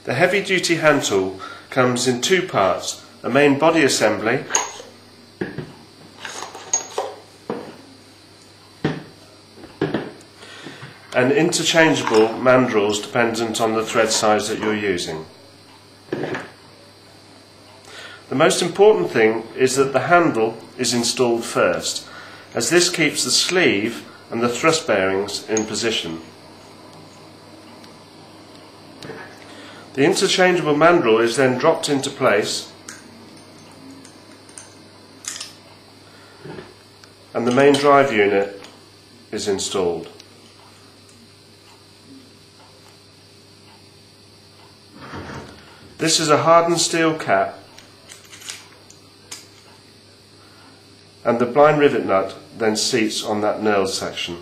The heavy-duty hand tool comes in two parts, a main body assembly and interchangeable mandrels dependent on the thread size that you're using. The most important thing is that the handle is installed first, as this keeps the sleeve and the thrust bearings in position. The interchangeable mandrel is then dropped into place and the main drive unit is installed. This is a hardened steel cap, and the blind rivet nut then seats on that knurled section.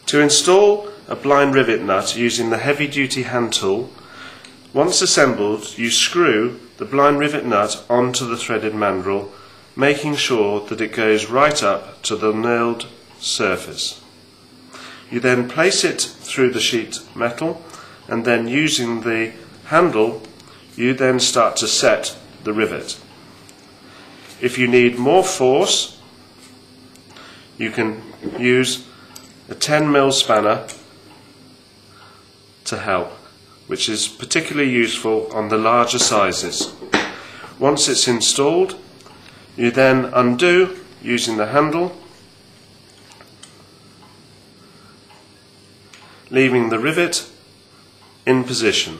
To install a blind rivet nut using the heavy duty hand tool, once assembled you screw the blind rivet nut onto the threaded mandrel, making sure that it goes right up to the knurled surface. You then place it through the sheet metal, and then using the handle you then start to set the rivet. If you need more force, you can use a 10mm spanner to help, which is particularly useful on the larger sizes. Once it's installed, you then undo using the handle, leaving the rivet in position.